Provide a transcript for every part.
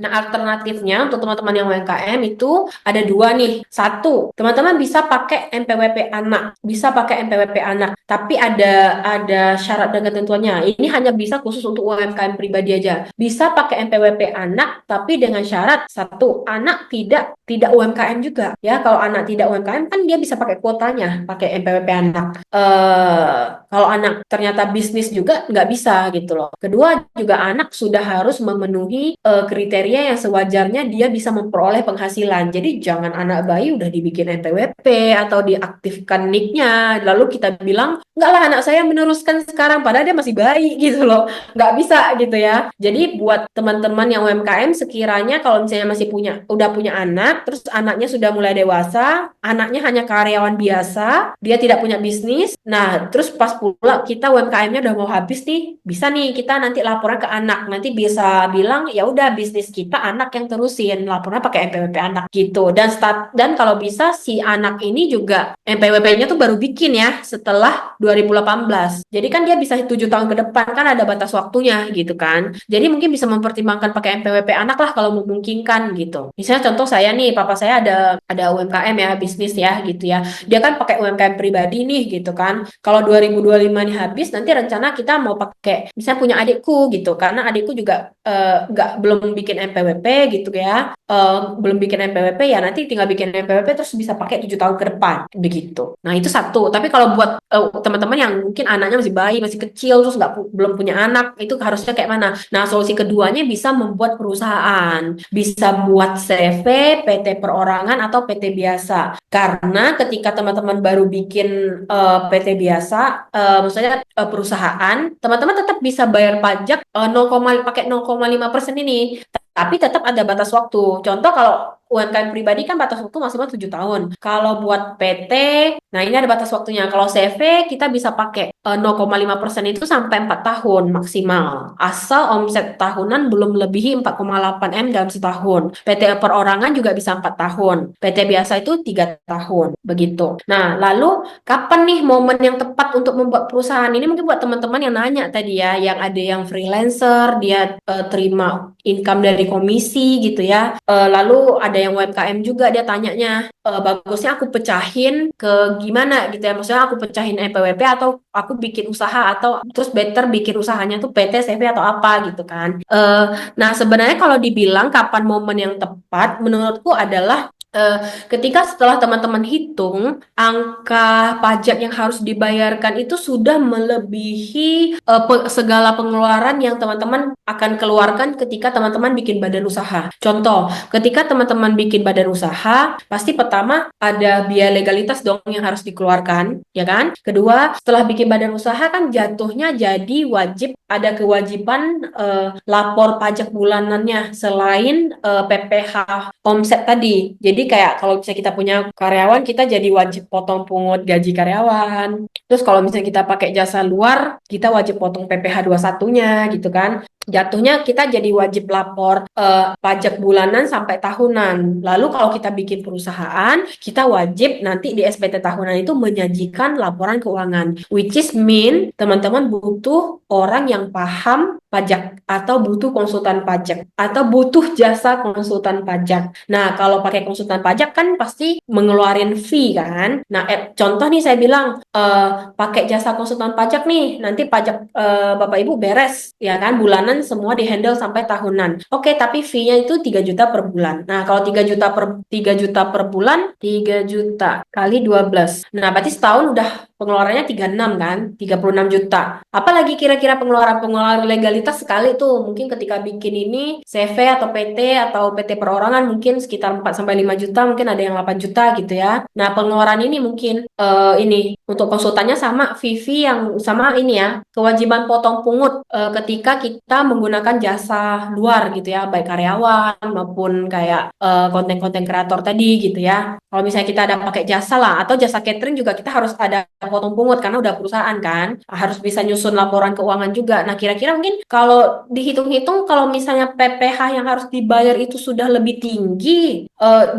Nah, alternatifnya untuk teman-teman yang UMKM itu ada dua nih. Satu, teman-teman bisa pakai NPWP anak, bisa pakai NPWP anak, tapi ada syarat dan ketentuannya. Ini hanya bisa khusus untuk UMKM pribadi aja. Bisa pakai NPWP anak, tapi dengan syarat satu, anak tidak UMKM juga. Ya, kalau anak tidak UMKM kan dia bisa pakai kuotanya, pakai NPWP anak. Kalau anak ternyata bisnis juga nggak bisa gitu loh. Kedua, juga anak sudah harus memenuhi kriteria yang sewajarnya dia bisa memperoleh penghasilan. Jadi jangan anak bayi udah dibikin NPWP atau diaktifkan NIK-nya, lalu kita bilang, enggak lah anak saya meneruskan sekarang, padahal dia masih bayi gitu loh. Nggak bisa gitu ya. Jadi buat teman-teman yang UMKM, sekiranya kalau misalnya udah punya anak, terus anaknya sudah mulai dewasa, anaknya hanya karyawan biasa, dia tidak punya bisnis, nah terus pas pula kita UMKM-nya udah mau habis nih, bisa nih kita nanti laporan ke anak, nanti bisa bilang ya udah bisnis kita anak yang terusin, laporannya pakai NPWP anak gitu. Dan kalau bisa si anak ini juga NPWP-nya tuh baru bikin ya setelah 2018. Jadi kan dia bisa 7 tahun ke depan, kan ada batas waktunya gitu kan. Jadi mungkin bisa mempertimbangkan pakai NPWP anak lah kalau memungkinkan gitu. Misalnya contoh saya nih, papa saya ada UMKM ya, bisnis ya gitu ya. Dia kan pakai UMKM pribadi nih gitu kan. Kalau 2025 nih habis, nanti rencana kita mau pakai, misalnya punya adikku gitu, karena adikku juga belum bikin NPWP gitu ya, belum bikin NPWP ya nanti tinggal bikin NPWP terus bisa pakai 7 tahun ke depan begitu. Nah itu satu. Tapi kalau buat teman-teman yang mungkin anaknya masih bayi, masih kecil, terus belum punya anak, itu harusnya kayak mana? Nah solusi keduanya bisa membuat perusahaan, bisa buat CV, PT perorangan atau PT biasa. Karena ketika teman-teman baru bikin PT biasa, maksudnya perusahaan, teman-teman tetap bisa bayar pajak 0, pakai 0,5% ini. Tapi tetap ada batas waktu. Contoh kalau UMKM pribadi kan batas waktu maksimal 7 tahun. Kalau buat PT, nah ini ada batas waktunya. Kalau CV kita bisa pakai 0,5% itu sampai 4 tahun maksimal. Asal omset tahunan belum melebihi 4,8 M dalam setahun. PT perorangan juga bisa 4 tahun. PT biasa itu 3 tahun. Begitu. Nah, lalu kapan nih momen yang tepat untuk membuat perusahaan? Ini mungkin buat teman-teman yang nanya tadi ya, yang ada yang freelancer, dia terima income dari komisi gitu ya. Lalu ada yang UMKM juga, dia tanyanya, bagusnya aku pecahin ke gimana gitu ya. Maksudnya aku pecahin NPWP atau aku bikin usaha, atau terus better bikin usahanya tuh PT, CV atau apa gitu kan. Nah, sebenarnya kalau dibilang kapan momen yang tepat, menurutku adalah ketika setelah teman-teman hitung angka pajak yang harus dibayarkan itu sudah melebihi segala pengeluaran yang teman-teman akan keluarkan ketika teman-teman bikin badan usaha. Contoh, ketika teman-teman bikin badan usaha, pasti pertama ada biaya legalitas dong yang harus dikeluarkan, ya kan? Kedua, setelah bikin badan usaha kan jatuhnya jadi wajib, ada kewajiban lapor pajak bulanannya selain PPh omset tadi. Jadi kayak kalau misalnya kita punya karyawan, kita jadi wajib potong pungut gaji karyawan. Terus kalau misalnya kita pakai jasa luar, kita wajib potong PPh 21-nya gitu kan. Jatuhnya kita jadi wajib lapor pajak bulanan sampai tahunan. Lalu kalau kita bikin perusahaan, kita wajib nanti di SPT tahunan itu menyajikan laporan keuangan. Which is mean teman-teman butuh orang yang paham pajak, atau butuh konsultan pajak, atau butuh jasa konsultan pajak. Nah, kalau pakai konsultan pajak kan pasti mengeluarin fee kan. Nah, contoh nih saya bilang pakai jasa konsultan pajak nih, nanti pajak Bapak Ibu beres ya kan, bulanan semua dihandle sampai tahunan. Oke, tapi fee-nya itu 3 juta per bulan. Nah, kalau 3 juta per bulan, 3 juta kali 12. Nah, berarti setahun udah pengeluarannya 36 kan, 36 juta. Apalagi kira-kira pengeluaran legalitas sekali tuh, mungkin ketika bikin ini CV atau PT atau PT perorangan mungkin sekitar 4 sampai 5 juta, mungkin ada yang 8 juta gitu ya. Nah, pengeluaran ini mungkin ini untuk konsultannya sama Vivi yang sama ini ya, kewajiban potong pungut ketika kita menggunakan jasa luar gitu ya, baik karyawan maupun kayak konten-konten kreator tadi gitu ya. Kalau misalnya kita ada pakai jasa lah, atau jasa catering juga kita harus ada potong pungut karena udah perusahaan kan, harus bisa nyusun laporan keuangan juga. Nah, kira-kira mungkin kalau dihitung-hitung, kalau misalnya PPh yang harus dibayar itu sudah lebih tinggi,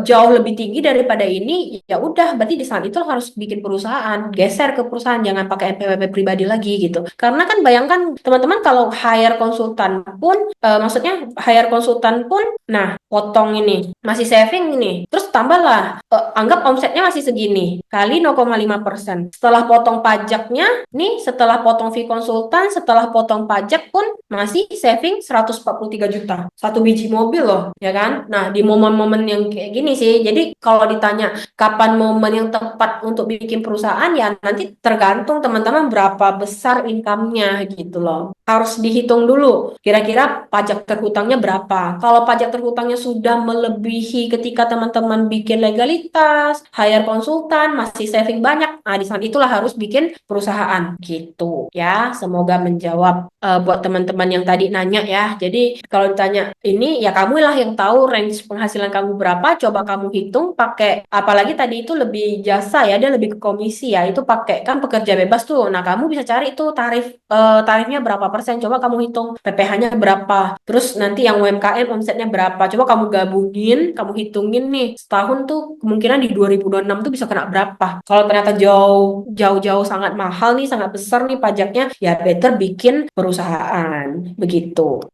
jauh lebih tinggi daripada ini, ya udah berarti di saat itu harus bikin perusahaan, geser ke perusahaan, jangan pakai NPWP pribadi lagi gitu. Karena kan bayangkan teman-teman kalau hire konsultan konsultan pun, maksudnya hire konsultan pun, nah potong ini, masih saving ini, terus tambahlah, anggap omsetnya masih segini, kali 0,5%. Setelah potong pajaknya, nih setelah potong fee konsultan, setelah potong pajak pun masih saving 143 juta. Satu biji mobil loh, ya kan? Nah, di momen-momen yang kayak gini sih, jadi kalau ditanya kapan momen yang tepat untuk bikin perusahaan, ya nanti tergantung teman-teman berapa besar income-nya gitu loh. Harus dihitung dulu, kira-kira pajak terhutangnya berapa. Kalau pajak terhutangnya sudah melebihi ketika teman-teman bikin legalitas, hire konsultan, masih saving banyak, nah di saat itulah harus bikin perusahaan gitu ya. Semoga menjawab buat teman-teman yang tadi nanya ya. Jadi kalau ditanya ini ya kamu lah yang tahu range penghasilan kamu berapa, coba kamu hitung pakai, apalagi tadi itu lebih jasa ya, dia lebih ke komisi ya, itu pakai kan pekerja bebas tuh. Nah, kamu bisa cari itu tarifnya berapa persen, coba kamu hitung PPh-nya berapa, terus nanti yang UMKM omsetnya berapa, coba kamu gabungin, kamu hitungin nih setahun tuh kemungkinan di 2026 tuh bisa kena berapa. Kalau ternyata jauh-jauh sangat mahal nih, sangat besar nih pajaknya, ya better bikin perusahaan begitu.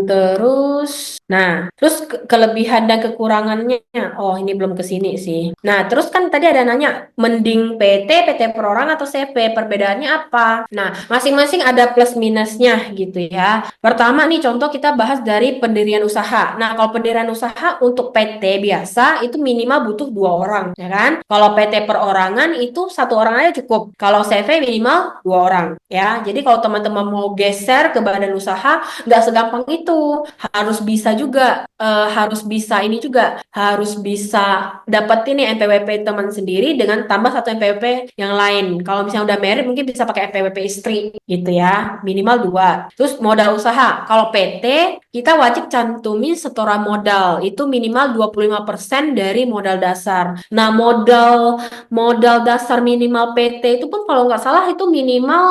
Terus, nah, terus kelebihan dan kekurangannya, oh ini belum ke sini sih. Nah, terus kan tadi ada nanya, mending PT perorangan atau CV, perbedaannya apa? Nah, masing-masing ada plus minusnya gitu ya. Pertama nih, contoh kita bahas dari pendirian usaha. Nah, kalau pendirian usaha untuk PT biasa itu minimal butuh 2 orang, ya kan? Kalau PT perorangan itu 1 orang aja cukup. Kalau CV minimal 2 orang, ya. Jadi kalau teman-teman mau geser ke badan usaha, nggak segampang itu. Harus bisa juga, harus bisa ini juga, harus bisa dapetin nih NPWP teman sendiri dengan tambah satu NPWP yang lain. Kalau misalnya udah married mungkin bisa pakai NPWP istri gitu ya, minimal 2. Terus modal usaha, kalau PT kita wajib cantumin setoran modal itu minimal 25% dari modal dasar. Nah, modal modal dasar minimal PT itu pun kalau nggak salah itu minimal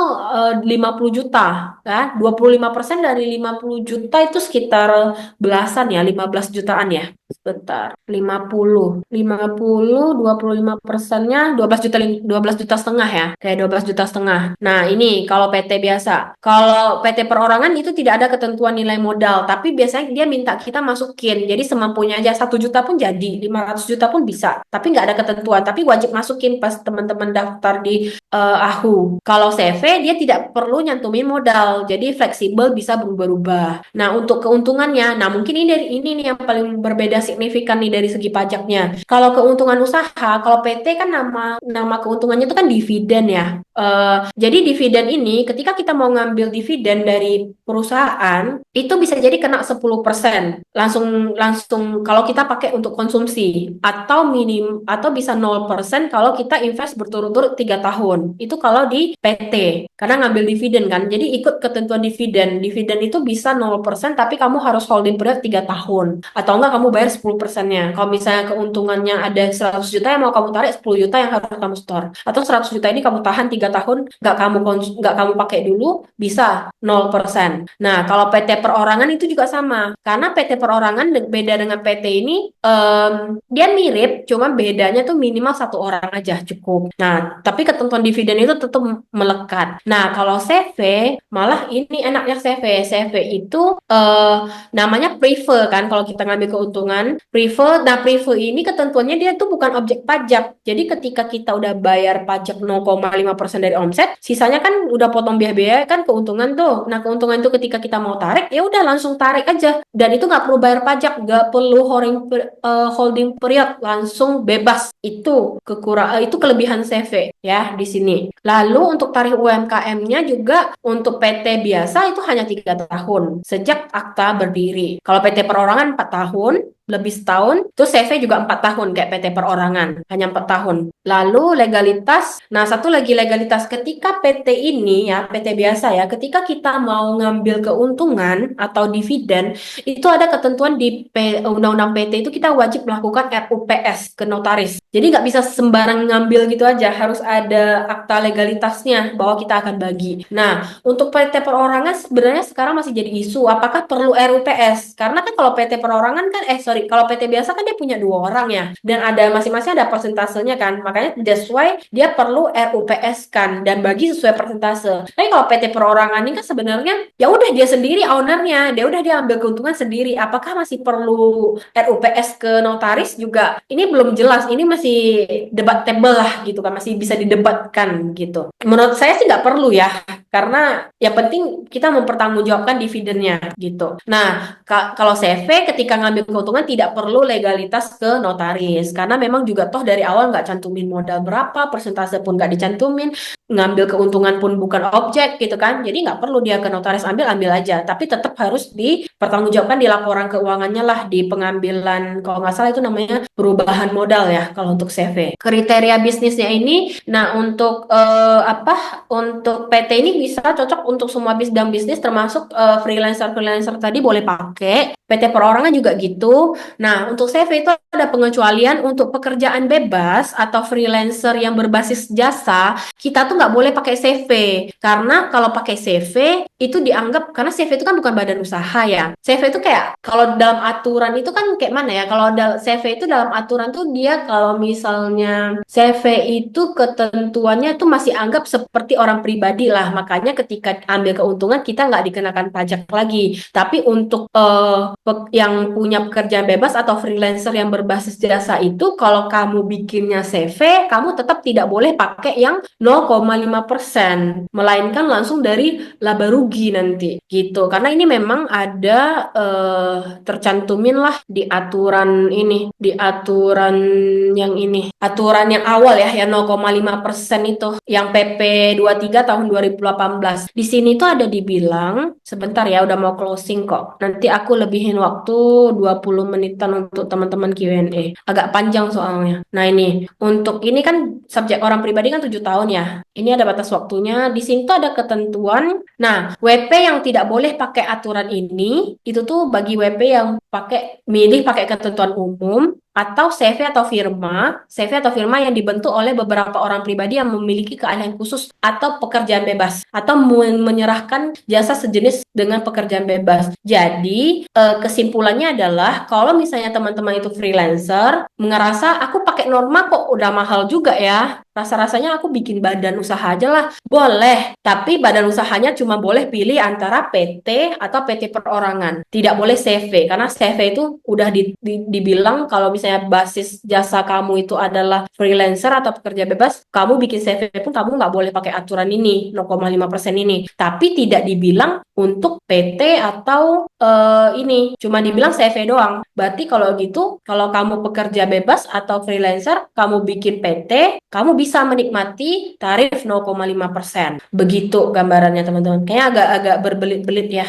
50 juta ya. 25% dari 50 juta itu sekitar belasan ya, 15 jutaan ya. Sebentar, 50, 25%-nya 12 juta, 12 juta setengah ya, kayak 12 juta setengah. Nah, ini kalau PT biasa. Kalau PT perorangan itu tidak ada ketentuan nilai modal, tapi biasanya dia minta kita masukin. Jadi semampunya aja, 1 juta pun jadi, 500 juta pun bisa. Tapi nggak ada ketentuan, tapi wajib masukin pas teman-teman daftar di AHU. Kalau CV dia tidak perlu nyantumin modal, jadi fleksibel bisa berubah-ubah. Nah, untuk keuntungannya, nah mungkin ini nih yang paling berbeda signifikan nih dari segi pajaknya. Kalau keuntungan usaha, kalau PT kan nama keuntungannya itu kan dividen ya. Jadi dividen ini ketika kita mau ngambil dividen dari perusahaan itu bisa jadi kena 10%. Langsung langsung kalau kita pakai untuk konsumsi, atau bisa 0% kalau kita invest berturut-turut 3 tahun. Itu kalau di PT karena ngambil dividen kan. Jadi ikut ketentuan dividen. Dividen itu bisa 0% tapi kamu harus holding period 3 tahun. Atau enggak kamu bayar 10%-nya. Kalau misalnya keuntungannya ada 100 juta yang mau kamu tarik 10 juta yang harus kamu store. Atau 100 juta ini kamu tahan 3 tahun, nggak kamu pakai dulu, bisa 0%. Nah, kalau PT perorangan itu juga sama. Karena PT perorangan beda dengan PT ini, dia mirip, cuma bedanya tuh minimal 1 orang aja cukup. Nah, tapi ketentuan dividen itu tetap melekat. Nah, kalau CV, malah ini enaknya CV. CV itu namanya prefer kan, kalau kita ngambil keuntungan. Prefer, nah prefer ini ketentuannya dia tuh bukan objek pajak. Jadi ketika kita udah bayar pajak 0,5% dari omset, sisanya kan udah potong biaya-biaya kan keuntungan tuh. Nah, keuntungan itu ketika kita mau tarik, ya udah langsung tarik aja. Dan itu nggak perlu bayar pajak, nggak perlu holding period, langsung bebas. Itu kelebihan CV ya di sini. Lalu untuk tarif UMKM-nya juga untuk PT biasa itu hanya 3 tahun sejak akta berdiri. Kalau PT perorangan 4 tahun, lebih setahun, terus CV juga 4 tahun kayak PT perorangan, hanya 4 tahun. Lalu legalitas, nah satu lagi legalitas ketika PT ini ya, PT biasa ya, ketika kita mau ngambil keuntungan atau dividen, itu ada ketentuan di Undang-Undang PT itu kita wajib melakukan RUPS ke notaris. Jadi nggak bisa sembarang ngambil gitu aja, harus ada akta legalitasnya bahwa kita akan bagi. Nah, untuk PT perorangan sebenarnya sekarang masih jadi isu, apakah perlu RUPS? Karena kan kalau PT perorangan kan, kalau PT biasa kan dia punya 2 orang ya, dan ada masing-masing ada persentasenya kan, makanya that's why dia perlu RUPS kan dan bagi sesuai persentase. Tapi kalau PT perorangan ini kan sebenarnya ya udah dia sendiri ownernya, dia udah dia ambil keuntungan sendiri. Apakah masih perlu RUPS ke notaris juga? Ini belum jelas. Ini masih debatable lah gitu kan, masih bisa didebatkan gitu. Menurut saya sih nggak perlu ya, karena yang penting kita mempertanggungjawabkan dividennya gitu. Nah, kalau CV ketika ngambil keuntungan tidak perlu legalitas ke notaris, karena memang juga toh dari awal nggak cantumin modal berapa, persentase pun nggak dicantumin, ngambil keuntungan pun bukan objek gitu kan. Jadi nggak perlu dia ke notaris, ambil aja. Tapi tetap harus dipertanggungjawabkan di laporan keuangannya lah, di pengambilan, kalau nggak salah itu namanya perubahan modal ya kalau untuk CV. Kriteria bisnisnya ini, nah untuk untuk PT ini bisa cocok untuk semua bidang bisnis termasuk freelancer tadi boleh pakai. PT perorangan juga gitu. Nah, untuk CV itu ada pengecualian untuk pekerjaan bebas atau freelancer yang berbasis jasa, kita tuh nggak boleh pakai CV. Karena kalau pakai CV itu dianggap, karena CV itu kan bukan badan usaha ya. CV itu kayak, kalau dalam aturan itu kan kayak mana ya? Kalau CV itu dalam aturan tuh dia kalau misalnya CV itu ketentuannya itu masih anggap seperti orang pribadi lah. Makanya ketika ambil keuntungan kita nggak dikenakan pajak lagi. Tapi untuk yang punya pekerjaan bebas atau freelancer yang berbasis jasa itu, kalau kamu bikinnya CV, kamu tetap tidak boleh pakai yang 0,5%, melainkan langsung dari laba rugi nanti gitu. Karena ini memang ada tercantumin lah di aturan ini, di aturan yang ini, aturan yang awal ya, yang 0,5% itu, yang PP 23 tahun 2018. Di sini tuh ada dibilang, sebentar ya, udah mau closing kok. Nanti aku lebihin waktu 20 menitan untuk teman-teman Q&A. Agak panjang soalnya. Nah ini, untuk ini kan subjek orang pribadi kan 7 tahun ya. Ini ada batas waktunya. Di sini tuh ada ketentuan. Nah, WP yang tidak boleh pakai aturan ini, itu tuh bagi WP yang pakai ketentuan umum, atau CV atau firma yang dibentuk oleh beberapa orang pribadi yang memiliki keahlian khusus atau pekerjaan bebas, atau menyerahkan jasa sejenis dengan pekerjaan bebas. Jadi, kesimpulannya adalah kalau misalnya teman-teman itu freelancer, ngerasa aku pakai norma kok udah mahal juga ya, rasa-rasanya aku bikin badan usaha aja lah. Boleh, tapi badan usahanya cuma boleh pilih antara PT atau PT perorangan. Tidak boleh CV, karena CV itu udah dibilang kalau misalnya basis jasa kamu itu adalah freelancer atau pekerja bebas, kamu bikin CV pun kamu nggak boleh pakai aturan ini, 0,5% ini. Tapi tidak dibilang untuk PT atau ini, cuma dibilang CV doang. Berarti kalau gitu, kalau kamu pekerja bebas atau freelancer, kamu bikin PT, kamu bisa menikmati tarif 0,5%. Begitu gambarannya teman-teman. Kayaknya agak-agak berbelit-belit ya.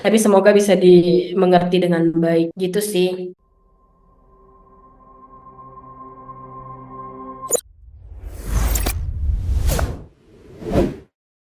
Tapi semoga bisa dimengerti dengan baik. Gitu sih.